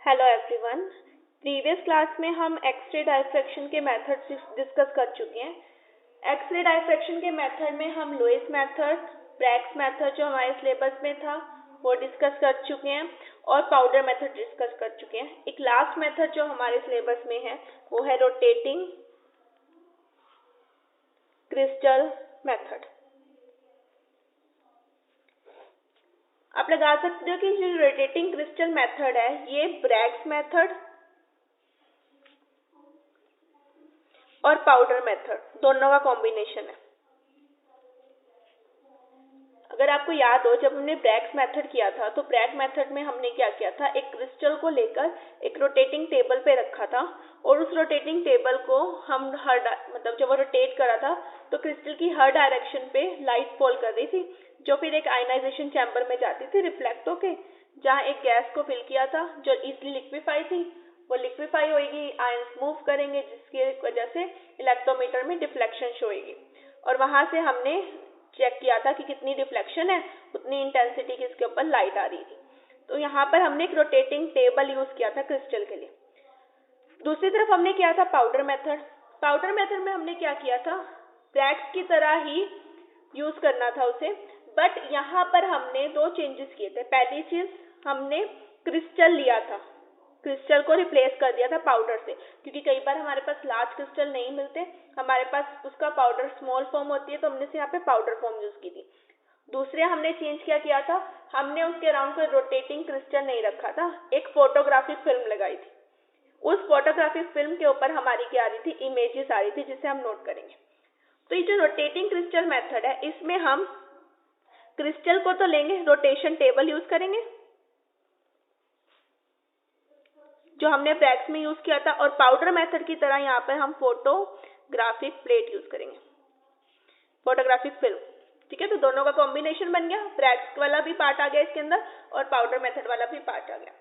Hello everyone. Previous class में हम x-ray diffraction के मेथड डिस्कस कर चुके हैं। एक्स-रे डायफ्रैक्शन के मेथड में हम लुईस मेथड, ब्रैग्स मेथड जो हमारे सिलेबस में था वो डिस्कस कर चुके हैं और पाउडर मेथड डिस्कस कर चुके हैं। एक लास्ट मेथड जो हमारे सिलेबस में है वो है रोटेटिंग क्रिस्टल मेथड। आप लगा सकते हो कि जो रोटेटिंग क्रिस्टल मेथड है ये ब्रैग्स मेथड और पाउडर मेथड दोनों का कॉम्बिनेशन है। अगर आपको याद हो, जब हमने ब्रैग्स मेथड किया था तो ब्रैग मेथड में हमने क्या किया था, एक क्रिस्टल को लेकर एक रोटेटिंग टेबल पे रखा था और उस रोटेटिंग टेबल को हम जब वो रोटेट करा था तो क्रिस्टल की हर डायरेक्शन पे लाइट फॉल कर रही थी, जो फिर एक आयनाइजेशन चैम्बर में जाती थी रिफ्लेक्ट होके, जहाँ एक गैस को फिल किया था जो इजिली लिक्विफाई थी। वो लिक्विफाई होगी, आयंस मूव करेंगे, जिसकी वजह से इलेक्ट्रोमीटर में डिफ्लेक्शन शो होगी और वहां से हमने चेक किया था कि कितनी डिफ्लेक्शन है उतनी इंटेंसिटी की इसके ऊपर लाइट आ रही थी। तो यहाँ पर हमने एक रोटेटिंग टेबल यूज किया था क्रिस्टल के लिए। दूसरी तरफ हमने किया था पाउडर मेथड। पाउडर मेथड में हमने क्या किया था, ब्रैग्स की तरह ही यूज करना था उसे, बट यहाँ पर हमने दो चेंजेस किए थे। पहली चीज, हमने क्रिस्टल लिया था, क्रिस्टल को रिप्लेस कर दिया था पाउडर से, क्योंकि कई बार हमारे पास लार्ज क्रिस्टल नहीं मिलते, हमारे पास उसका पाउडर स्मॉल फॉर्म होती है, तो हमने यहाँ पे पाउडर फॉर्म यूज की थी। दूसरे हमने चेंज क्या किया था, हमने उसके अराउंड कोई रोटेटिंग क्रिस्टल नहीं रखा था, एक फोटोग्राफिक फिल्म लगाई थी। उस फोटोग्राफिक फिल्म के ऊपर हमारी क्या आ रही थी, इमेजेस आ रही थी, जिसे हम नोट करेंगे। तो ये जो रोटेटिंग क्रिस्टल मेथड है, इसमें हम क्रिस्टल को तो लेंगे, रोटेशन टेबल यूज करेंगे जो हमने ब्रैग्स में यूज किया था, और पाउडर मेथड की तरह यहाँ पर हम फोटोग्राफिक प्लेट यूज करेंगे, फोटोग्राफिक फिल्म। ठीक है, तो दोनों का कॉम्बिनेशन बन गया, ब्रैग्स वाला भी पार्ट आ गया इसके अंदर और पाउडर मेथड वाला भी पार्ट आ गया।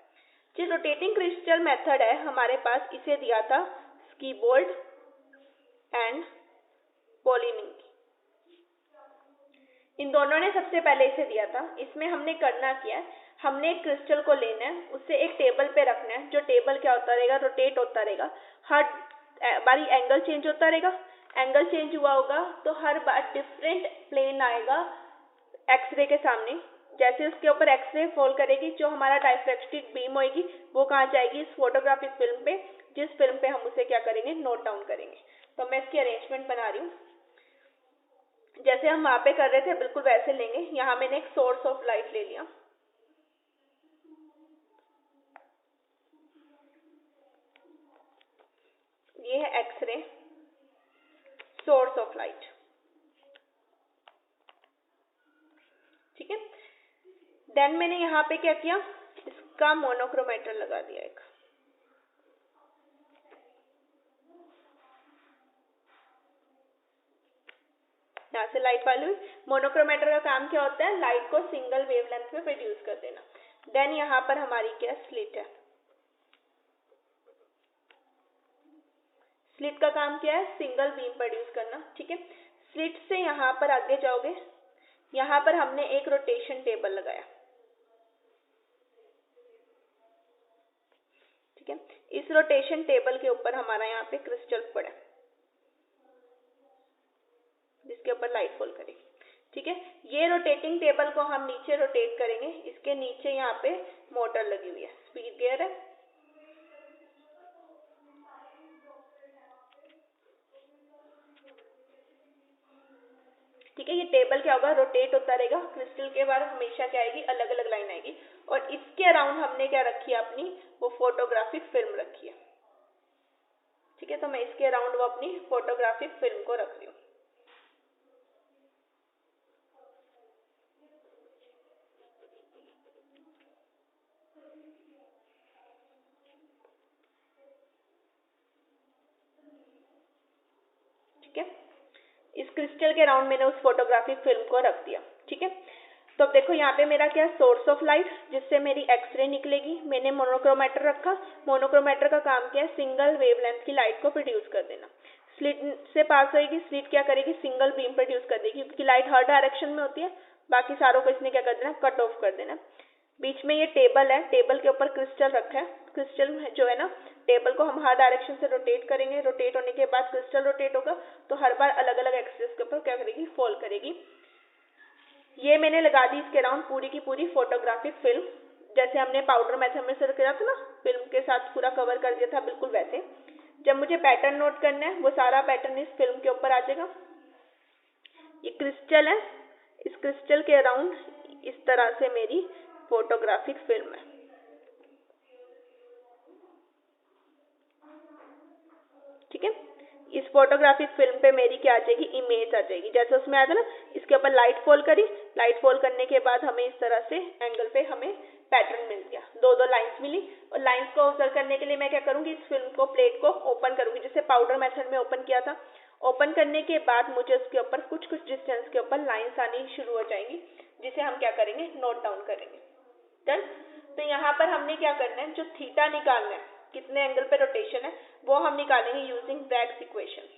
जो रोटेटिंग क्रिस्टल मेथड है हमारे पास, इसे दिया था स्कीबोल्ड एंड पोलिनिक, इन दोनों ने सबसे पहले इसे दिया था। इसमें हमने करना क्या है, हमने एक क्रिस्टल को लेना है, उससे एक टेबल पे रखना है, जो टेबल क्या होता रहेगा, रोटेट होता रहेगा, हर बारी एंगल चेंज होता रहेगा। एंगल चेंज हुआ होगा तो हर बार डिफरेंट प्लेन आएगा एक्सरे के सामने। जैसे उसके ऊपर एक्सरे फॉल करेगी, जो हमारा डायफ्रैक्टिक बीम होगी वो कहाँ जाएगी, इस फोटोग्राफिक फिल्म पे, जिस फिल्म पे हम उसे क्या करेंगे, नोट डाउन करेंगे। तो मैं इसकी अरेंजमेंट बना रही हूँ, जैसे हम वहां पे कर रहे थे बिल्कुल वैसे लेंगे। यहाँ मैंने एक सोर्स ऑफ लाइट ले लिया, ये है एक्सरे सोर्स ऑफ लाइट। ठीक है, देन मैंने यहाँ पे क्या किया, इसका मोनोक्रोमेटर लगा दिया एक। यहाँ से लाइट वाली, मोनोक्रोमेटर का काम क्या होता है, लाइट को सिंगल वेवलेंथ में प्रोड्यूस कर देना। देन यहाँ पर हमारी क्या स्लिट है, स्लिट का काम क्या है, सिंगल बीम प्रोड्यूस करना। ठीक है, स्लिट से यहाँ पर आगे जाओगे, यहाँ पर हमने एक रोटेशन टेबल लगाया। ठीक है, इस रोटेशन टेबल के ऊपर हमारा यहाँ पे क्रिस्टल पड़ा, जिसके ऊपर लाइट फॉल करेगी। ठीक है, ये रोटेटिंग टेबल को हम नीचे रोटेट करेंगे, इसके नीचे यहाँ पे मोटर लगी हुई है, स्पीड गियर है। ठीक है, ये टेबल क्या होगा, रोटेट होता रहेगा, क्रिस्टल के बाहर हमेशा क्या आएगी, अलग अलग लाइन आएगी, और इसके अराउंड हमने क्या रखी है अपनी, वो फोटोग्राफिक फिल्म रखी है। ठीक है, तो मैं इसके अराउंड वो अपनी फोटोग्राफिक फिल्म को रख रही हूँ। ठीक है, इस क्रिस्टल के अराउंड मैंने उस फोटोग्राफिक फिल्म को रख दिया। ठीक है, तो अब देखो यहाँ पे मेरा क्या सोर्स ऑफ लाइट, जिससे मेरी एक्सरे निकलेगी, मैंने मोनोक्रोमेटर रखा। मोनोक्रोमेटर का काम क्या है, सिंगल वेवलेंथ की लाइट को प्रोड्यूस कर देना। स्लिट से पास होगी, स्लिट क्या करेगी, सिंगल बीम प्रोड्यूस कर देगी, क्योंकि लाइट हर डायरेक्शन में होती है, बाकी सारों को इसने क्या कर देना, कट ऑफ कर देना। बीच में ये टेबल है, टेबल के ऊपर क्रिस्टल रखा है। क्रिस्टल जो है ना, टेबल को हम हर डायरेक्शन से रोटेट करेंगे, रोटेट होने के बाद क्रिस्टल रोटेट होगा तो हर बार अलग अलग एक्सिस के ऊपर क्या करेगी, फॉल करेगी। ये मैंने लगा दी इसके अराउंड पूरी की पूरी फोटोग्राफिक फिल्म, जैसे हमने पाउडर मेथड में से किया था ना, फिल्म के साथ पूरा कवर कर दिया था, बिल्कुल वैसे। जब मुझे पैटर्न नोट करना है वो सारा पैटर्न इस फिल्म के ऊपर आ जाएगा। ये क्रिस्टल है, इस क्रिस्टल के अराउंड इस तरह से मेरी फोटोग्राफिक फिल्म है। ठीक है, इस फोटोग्राफिक फिल्म पे मेरी क्या आ जाएगी, इमेज आ जाएगी। जैसे उसमें आया था ना, इसके ऊपर लाइट फॉल करी, लाइट फॉल करने के बाद हमें इस तरह से एंगल पे हमें पैटर्न मिल गया, दो दो लाइंस मिली। और लाइंस को ऑब्जर्व करने के लिए मैं क्या करूंगी, इस फिल्म को, प्लेट को ओपन करूंगी, जैसे पाउडर मेथड में ओपन किया था। ओपन करने के बाद मुझे उसके ऊपर कुछ कुछ डिस्टेंस के ऊपर लाइंस आनी शुरू हो जाएंगी, जिसे हम क्या करेंगे, नोट डाउन करेंगे। डन। तो यहाँ पर हमने क्या करना है, जो थीटा निकालना है, कितने एंगल पे रोटेशन है, वो हम निकालेंगे using Bragg's equation.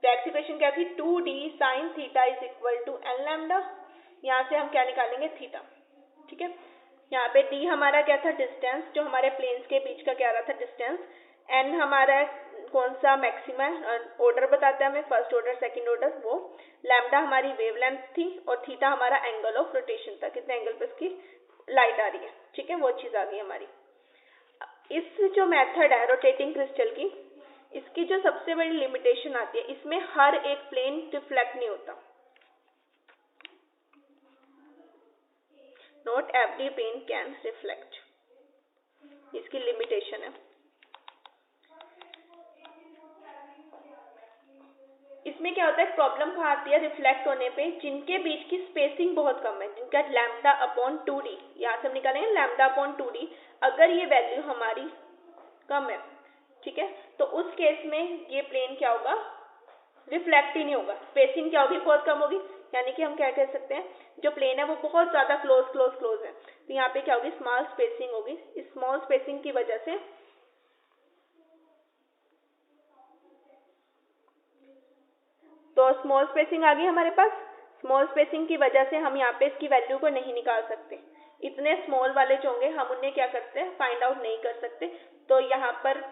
Bragg's equation क्या थी, 2d sin theta is equal to n lambda. यहाँ से हम क्या निकालेंगे, थीटा। ठीक है, यहाँ पे d हमारा क्या था, डिस्टेंस, जो हमारे प्लेन्स के बीच का क्या रहा था, डिस्टेंस। n हमारा कौन सा मैक्सिमा ऑर्डर बताता है हमें, फर्स्ट ऑर्डर सेकंड ऑर्डर, वो। लैम्डा हमारी वेवलेंथ थी, और थीटा हमारा एंगल ऑफ रोटेशन था, कितने एंगल पे इसकी लाइट आ रही है। ठीक है, वो चीज आ गई हमारी। इस जो मेथड है रोटेटिंग क्रिस्टल की, इसकी जो सबसे बड़ी लिमिटेशन आती है, इसमें हर एक प्लेन रिफ्लेक्ट नहीं होता। Not every plane can reflect, इसकी लिमिटेशन है। इसमें क्या होता है, प्रॉब्लम कहाँ आती है रिफ्लेक्ट होने पे, जिनके बीच की स्पेसिंग बहुत कम है, जिनका लैम्डा अपॉन 2d, यहाँ से हम निकालेंगे लैम्डा अपॉन 2d, अगर ये वैल्यू हमारी कम है, ठीक है, तो उस केस में ये प्लेन क्या होगा, रिफ्लेक्ट ही नहीं होगा। स्पेसिंग क्या होगी, बहुत कम होगी, यानी कि हम क्या कह सकते हैं, जो प्लेन है वो बहुत ज्यादा क्लोज क्लोज क्लोज है, तो यहाँ पे क्या होगी, स्मॉल स्पेसिंग होगी। इस स्मॉल स्पेसिंग की वजह से तो स्मॉल स्पेसिंग आ गई हमारे पास। स्मॉल स्पेसिंग की वजह से हम यहाँ पे इसकी वैल्यू को नहीं निकाल सकते। इतने स्मॉल वाले जो होंगे हम उन्हें क्या करते हैं, फाइंड आउट नहीं कर सकते। तो यहाँ पर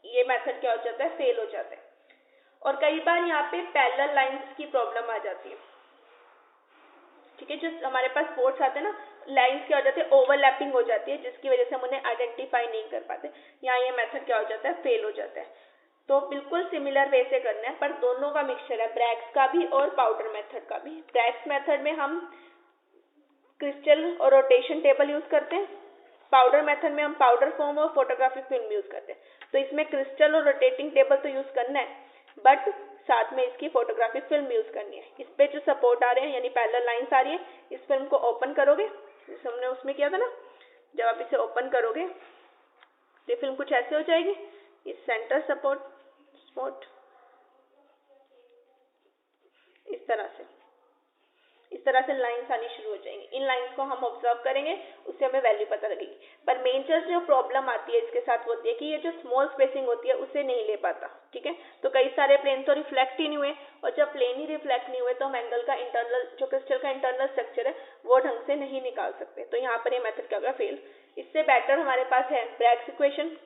ये मेथड क्या हो जाता है, फेल हो जाता है। और कई बार यहाँ पे पैरेलल लाइंस की प्रॉब्लम आ जाती है। ठीक है, जो हमारे पास पोर्ट्स आते हैं ना, लाइंस क्या हो जाती है, ओवरलैपिंग हो जाती है, जिसकी वजह से हम उन्हें आइडेंटिफाई नहीं कर पाते। यहाँ ये मेथड क्या हो जाता है, फेल हो जाता है। तो बिल्कुल सिमिलर वे से करना है, पर दोनों का मिक्सचर है, ब्रैग्स का भी और पाउडर मेथड का भी। ब्रैग्स मेथड में हम क्रिस्टल और रोटेशन टेबल यूज करते हैं, पाउडर मेथड में हम पाउडर फॉर्म और फोटोग्राफिक फिल्म यूज करते हैं। तो इसमें क्रिस्टल और रोटेटिंग टेबल तो यूज करना है, बट साथ में इसकी फोटोग्राफिक फिल्म यूज करनी है। इस पे जो सपोर्ट आ रहे हैं, यानी पैरेलल लाइंस आ रही है, इस फिल्म को ओपन करोगे, जैसे हमने उसमें किया था ना, जब आप इसे ओपन करोगे ये फिल्म कुछ ऐसे हो जाएगी। इस सेंटर सपोर्ट स्पॉट इस तरह से लाइंस आनी शुरू हो जाएंगी। इन लाइंस को हम ऑब्जर्व करेंगे, उससे हमें वैल्यू पता लगेगी। पर मेजर जो प्रॉब्लम आती है इसके साथ होती है कि ये जो स्मॉल स्पेसिंग होती है उसे नहीं ले पाता। ठीक है, तो कई सारे प्लेन तो रिफ्लेक्ट ही नहीं हुए, और जब प्लेन ही रिफ्लेक्ट नहीं हुए तो हम एंगल का इंटरनल, जो क्रिस्टल का इंटरनल स्ट्रक्चर है, वो ढंग से नहीं निकाल सकते। तो यहाँ पर ये मेथड क्या होगा, फेल। इससे बेटर हमारे पास है ब्रैग्स इक्वेशन,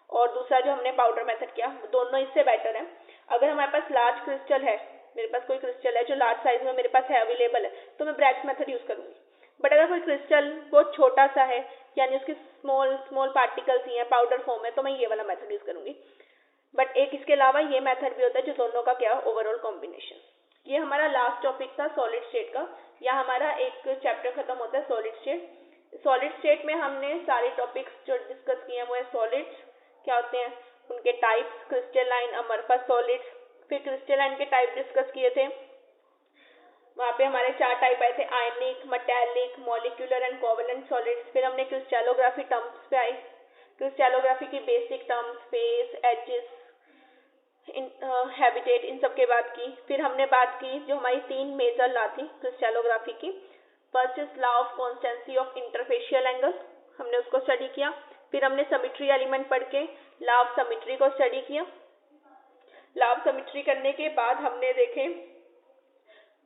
और दूसरा जो हमने पाउडर मेथड किया, दोनों इससे बेटर है। अगर हमारे पास लार्ज क्रिस्टल है, मेरे पास कोई क्रिस्टल है जो लार्ज साइज में मेरे पास है, अवेलेबल है, तो मैं ब्रैग्स मेथड यूज करूंगी। बट अगर कोई क्रिस्टल बहुत छोटा सा है, यानी उसके स्मॉल स्मॉल पार्टिकल्स ही हैं, पाउडर फॉर्म है, तो मैं ये वाला मेथड यूज करूंगी। बट एक इसके अलावा ये मेथड भी होता है, जो दोनों का क्या ओवरऑल कॉम्बिनेशन। ये हमारा लास्ट टॉपिक था सॉलिड स्टेट का, या हमारा एक चैप्टर खत्म होता है सॉलिड स्टेट। सॉलिड स्टेट में हमने सारे टॉपिक्स जो डिस्कस किए हैं वो है सॉलिड्स क्या होते हैं, उनके टाइप्स, क्रिस्टलाइन, अमरफस सॉलिड्स, फिर क्रिस्टलाइन के टाइप डिस्कस किए थे। वहाँ पे हमारे 4 टाइप आए थे, ionic, metallic, molecular and covalent solids. फिर हमने क्रिस्टलोग्राफी टर्म्स पे आई, क्रिस्टलोग्राफी की basic terms, face, edges, habitat, इन सब के बात की। फिर हमने बात की जो हमारी 3 मेजर लॉ थी क्रिस्टलोग्राफी की। First is law of constituency of interfacial angle, हमने उसको स्टडी किया। फिर हमने सिमेट्री एलिमेंट पढ़ के लॉ ऑफ सिमेट्री को स्टडी किया। लॉ ऑफ सिमेट्री करने के बाद हमने देखे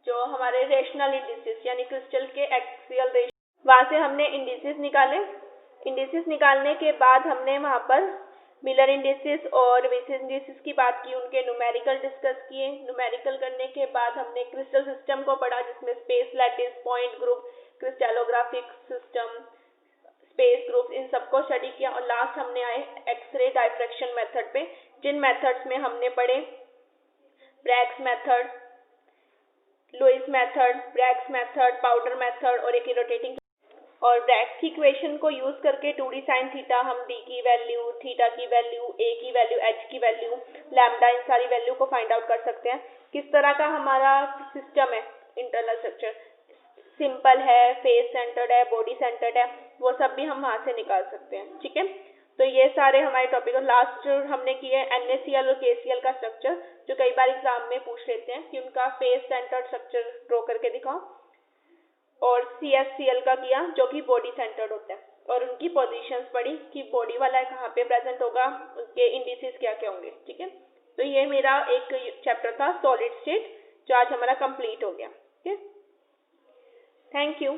जो हमारे रेशनल इंडिसेस यानी क्रिस्टल के एक्सियल रेशियो, वहाँ से हमने इंडिसेस निकाले। इंडिसेस निकालने के बाद हमने वहाँ पर मिलर इंडिसेस और वेसिस इंडिसेस की बात की, उनके न्यूमेरिकल डिस्कस किए। न्यूमेरिकल करने के बाद हमने क्रिस्टल सिस्टम को पढ़ा, जिसमें space lattice, point group, crystallographic system, space groups, इन सबको स्टडी किया। और लास्ट हमने आए एक्सरे डायफ्रैक्शन मेथड पे, जिन मेथड्स में हमने पढ़े Bragg's method, Lewis method, Bragg's method, powder method और एक रोटेटिंग। और ब्रैग्स की इक्वेशन को यूज करके 2d sin थीटा हम d की वैल्यू, थीटा की वैल्यू, a की वैल्यू, h की वैल्यू, लैम्डा, इन सारी वैल्यू को फाइंड आउट कर सकते हैं। किस तरह का हमारा सिस्टम है, इंटरनल स्ट्रक्चर सिंपल है, फेस सेंटर्ड है, बॉडी सेंटर्ड है, वो सब भी हम वहाँ से निकाल सकते हैं। ठीक है, तो ये सारे हमारे टॉपिक। और लास्ट हमने किए NaCl और KCl का स्ट्रक्चर, जो कई बार एग्जाम में पूछ लेते हैं कि उनका फेस सेंटर्ड स्ट्रक्चर ड्रॉ करके दिखाओ। और CsCl का किया, जो कि बॉडी सेंटर्ड होता है, और उनकी पोजीशंस पढ़ी कि बॉडी वाला कहाँ पे प्रेजेंट होगा, उनके इंडिसेस क्या क्या होंगे। ठीक है, तो ये मेरा एक चैप्टर था सॉलिड स्टेट, जो आज हमारा कंप्लीट हो गया। ठीक है, थैंक यू।